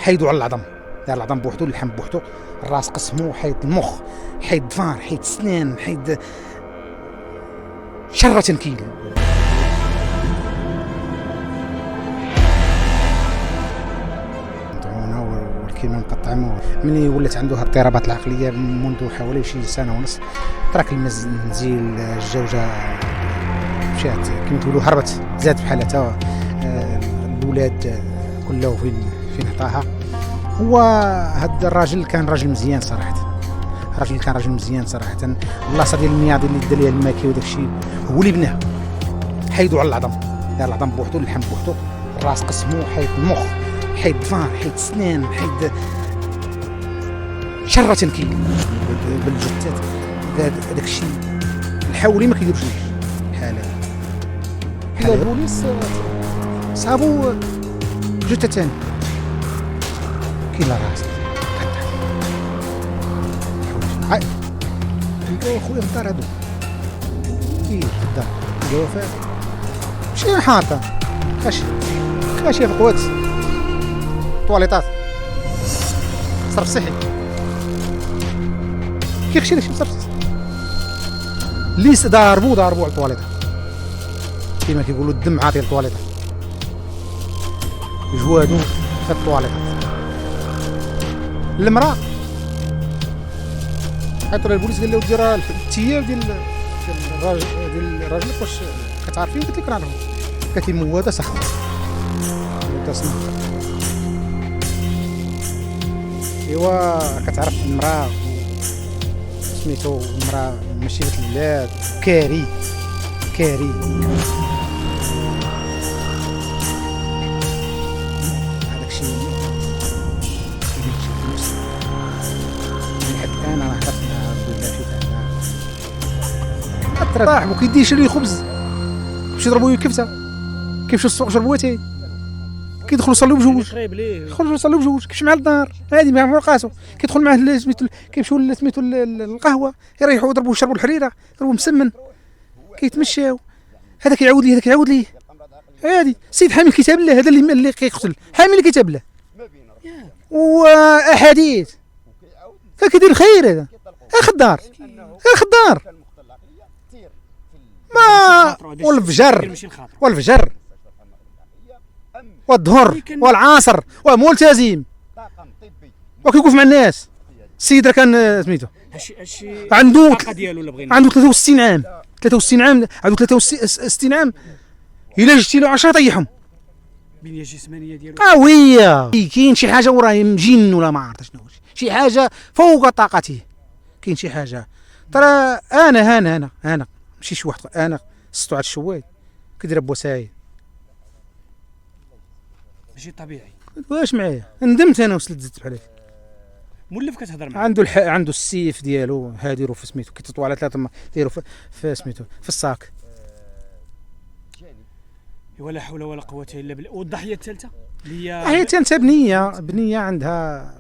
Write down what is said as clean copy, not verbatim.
حيدوا على العظم، دار العظم بوحدو، اللحم بوحدو، الراس قسمو، حيد المخ، حيد الظفار، حيد السنان، حيد شرة تنكيل. والكيما مقطع ملي ولات عنده اضطرابات العقليه منذ حوالي شي سنه ونص، ترك المنزل، الجوجه مشات كما تقولوا هربت، زاد بحال حتى الولاد كله فين عطاها. هو هذا الراجل كان راجل مزيان صراحه، كان راجل مزيان صراحه. اللاصه ديال المياض اللي دا ليها الماكي وداك الشيء هو اللي بناه. حيدوا على العظم، دار العظم بوحدو، اللحم بوحدو، الراس قسمو، حيد المخ، حيد الظفار، حيد السنان، حيد شرة تنكيل بالجثات. داك الشيء الحولي ما كيديروش ليه بحال البوليس صابوا جثه ثاني كاين لا راس لقاو خويا في الدار. هادو كاين في الدار لقاو وفاه ماشي حاطه خاشيه في قوات طواليطات صرف صحي كيخشي داكشي بصرف اللي ضاربوا على الطواليطه كيما كيقولوا الدم عاطي للطواليطه، جوادو في الطواليطه. المراه عيطوا لها البوليس قال له دير التياب ديال الراجل واش كتعرفين؟ قلت لك راه قالت لي مواد سخط تصنع. ايوا كتعرف المراه سميتو المراه ماشي بنت البلاد، كاري هذاك الشيء كيدير شي فلوس لحد الان. انا حضرت مع بلاتي تاعنا صاحبو كيدي يشري خبز، باش يضربوا الكبسه، كيمشيو للسوق يشربوا اتاي، كيدخلوا يصليو بجوج، يخرجوا يصليو بجوج، كيمشي مع الدار هادي مع رقاسو، كيدخل معاه سميتو كيمشيو سميتو القهوه، يريحوا يضربوا يشربوا الحريره، يضربوا مسمن، كيتمشاو. هذا كيعاود ليه هادي سيد حامل كتاب الله، هذا اللي كيقتل حامل كتاب الله واحاديث، فكيدير خير. هذا خدار ما والفجر والظهر والعصر وملتزم وكيوقف مع الناس. السيد راه كان سميتو عنده 63 عام، عنده 63 عام، الا جبتي له 10 طيحهم. البنيه الجسمانيه ديالو قويه، كاين شي حاجه وراه مجن ولا ما عرفت شنو، شي حاجه فوق طاقته، كاين شي حاجه. ترى انا ماشي شي واحد، انا سطو على الشواي كيدير بوسايد ماشي طبيعي. واش معايا ندمت انا وسلت زدت بحال هكا. مولف كتهضر معاه، عنده السيف ديالو هاديرو في سميتو، كيتطوى على 3 ديرو في سميتو في الصاك. ولا حول ولا قوه الا بالله. والضحيه الثالثه اللي هي الضحيه الثالثه بنيه عندها